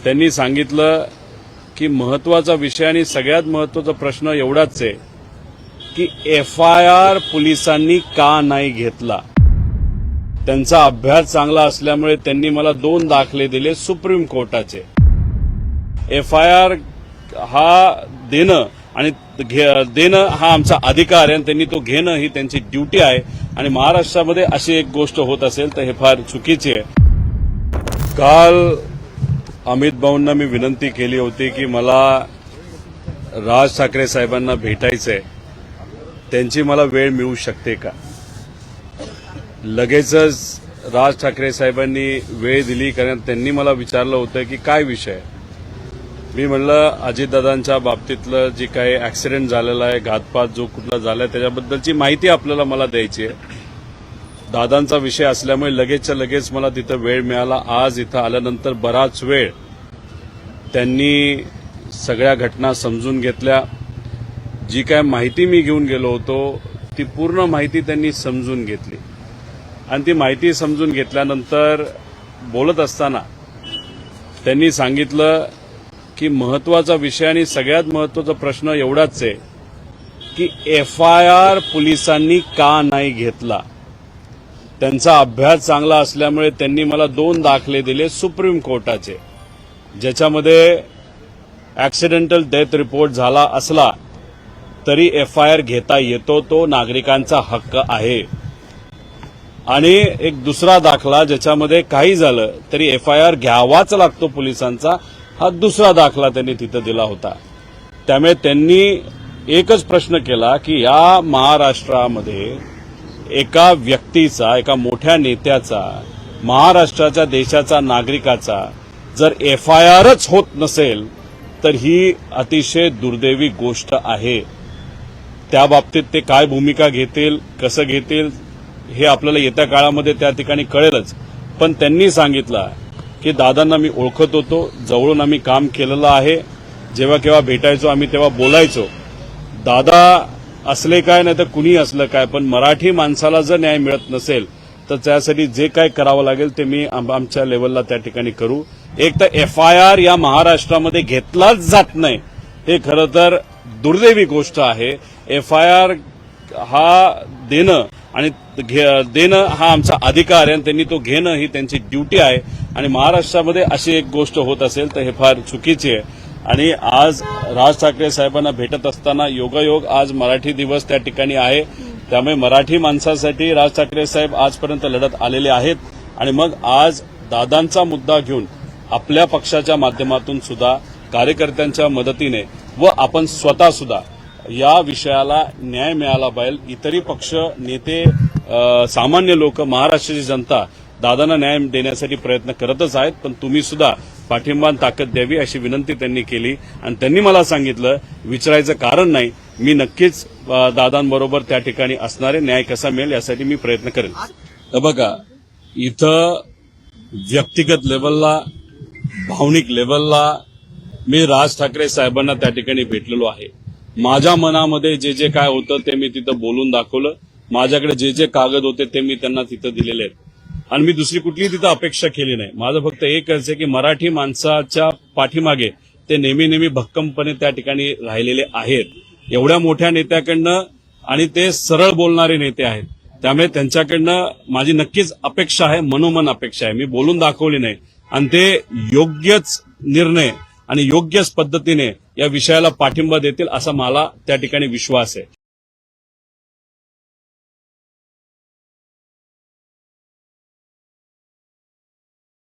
त्यांनी सांगितलं की महत्त्वाचा विषय आणि सगळ्यात महत्त्वाचा प्रश्न एवढाच आहे की FIR पोलिसांनी का नाही घेतला। त्यांचा अभ्यास चांगला असल्यामुळे त्यांनी मला 2 दाखले दिले सुप्रीम कोर्टाचे। FIR हा देणं आणि देणं हा आमचा अधिकार आहे आणि त्यांनी तो घेणं ही त्यांची ड्युटी आहे आणि महाराष्ट्रामध्ये अशी एक गोष्ट होत असेल तर हे फार चुकीचे आहे। काल अमित भाऊंना मी विनंती केली होती की मला राज ठाकरे साहेबांना भेटायचंय, त्यांची मला वेळ मिळू शकते का। लगेचच राज ठाकरे साहेबांनी वेळ दिली, कारण त्यांनी मला विचारलं होतं की काय विषय। मी म्हणलं अजितदादांच्या बाबतीतलं जी काही ऍक्सिडेंट झालेला आहे, घातपात जो कुठला झालाय त्याच्याबद्दलची माहिती आपल्याला मला द्यायची आहे। दादांचा विषय असल्यामुळे लगेचच्या लगेच मला तिथं वेळ मिळाला। आज इथं आल्यानंतर बराच वेळ त्यांनी सगळ्या घटना समजून घेतल्या। जी काय माहिती मी घेऊन गेलो होतो ती पूर्ण माहिती त्यांनी समजून घेतली आणि ती माहिती समजून घेतल्यानंतर बोलत असताना त्यांनी सांगितलं की महत्त्वाचा विषय आणि सगळ्यात महत्त्वाचा प्रश्न एवढाच आहे की FIR पोलिसांनी का नाही घेतला। त्यांचा अभ्यास चांगला असल्यामुळे त्यांनी मला 2 दाखले दिले सुप्रीम कोर्टाचे, ज्याच्यामध्ये ऍक्सिडेंटल डेथ रिपोर्ट झाला असला तरी FIR घेता येतो, तो नागरिकांचा हक्क आहे। आणि एक दुसरा दाखला ज्याच्यामध्ये काही झालं तरी FIR घ्यावाच लागतो पोलिसांचा, हा दुसरा दाखला त्यांनी तिथं दिला होता। त्यामुळे त्यांनी एकच प्रश्न केला की या महाराष्ट्रामध्ये एका व्यक्तीचा, एका मोठ्या नेत्याचा, महाराष्ट्राच्या देशाचा नागरिकाचा जर FIRच होत नसेल तर ही अतिशय दुर्दैवी गोष्ट आहे। त्या बाबतीत ते काय भूमिका घेतील, कसं घेतील हे आपल्याला येत्या काळामध्ये त्या ठिकाणी कळेलच। पण त्यांनी सांगितलं की दादांना मी ओळखत होतो, जवळून आम्ही काम केलेलं आहे, जेव्हा केव्हा भेटायचो आम्ही तेव्हा बोलायचो। दादा असले काय नाही तर कुणी असलं काय, पण मराठी माणसाला जर न्याय मिळत नसेल तर त्यासाठी जे काय करावं लागेल ते मी आमच्या लेवलला त्या ठिकाणी करू। एक तर FIR या महाराष्ट्रामध्ये घेतलाच जात नाही, हे खरं तर दुर्दैवी गोष्ट आहे। FIR हा देणं आणि देणं हा आमचा अधिकार आहे आणि त्यांनी तो घेणं ही त्यांची ड्युटी आहे आणि महाराष्ट्रामध्ये अशी एक गोष्ट होत असेल तर हे फार चुकीचे आहे। आणि आज राज ठाकरे साहेबांना भेटत असताना योगायोग आज मराठी दिवस त्या ठिकाणी आहे, त्यामुळे मराठी माणसासाठी राज ठाकरे साहेब आजपर्यंत लढत आलेले आहेत आणि मग आज दादांचा मुद्दा घेऊन आपल्या पक्षाच्या माध्यमातून सुद्धा कार्यकर्त्यांच्या मदतीने व आपण स्वतः सुद्धा या विषयाला न्याय मिळाला पाहिजे। इतरही पक्ष, नेते, सामान्य लोक, महाराष्ट्राची जनता दादांना न्याय देण्यासाठी प्रयत्न करतच आहेत, पण तुम्ही सुद्धा पाठिंबा ताकद द्यावी अशी विनंती त्यांनी केली आणि त्यांनी मला सांगितलं विचारायचं कारण नाही, मी नक्कीच दादांबरोबर त्या ठिकाणी असणारे, न्याय कसा मिळेल यासाठी मी प्रयत्न करेन। तर बघा, इथं व्यक्तिगत लेवलला, भावनिक लेवलला मी राज ठाकरे साहेबांना त्या ठिकाणी भेटलेलो आहे। माझ्या मनामध्ये जे जे काय होतं ते मी तिथं बोलून दाखवलं, माझ्याकडे जे जे कागद होते ते मी त्यांना तिथं दिलेले आहेत आणि मी दुसरी कुठलीही तिथं अपेक्षा केली नाही। माझं फक्त एकच आहे की मराठी माणसाच्या पाठीमागे ते नेहमी भक्कमपणे त्या ठिकाणी राहिलेले आहेत। एवढ्या मोठ्या नेत्याकडनं, आणि ते सरळ बोलणारे नेते आहेत, त्यामुळे त्यांच्याकडनं माझी नक्कीच अपेक्षा आहे, मनोमन अपेक्षा आहे। मी बोलून दाखवली नाही आणि ते योग्यच निर्णय आणि योग्यच पद्धतीने या विषयाला पाठिंबा देतील असा मला त्या ठिकाणी विश्वास आहे।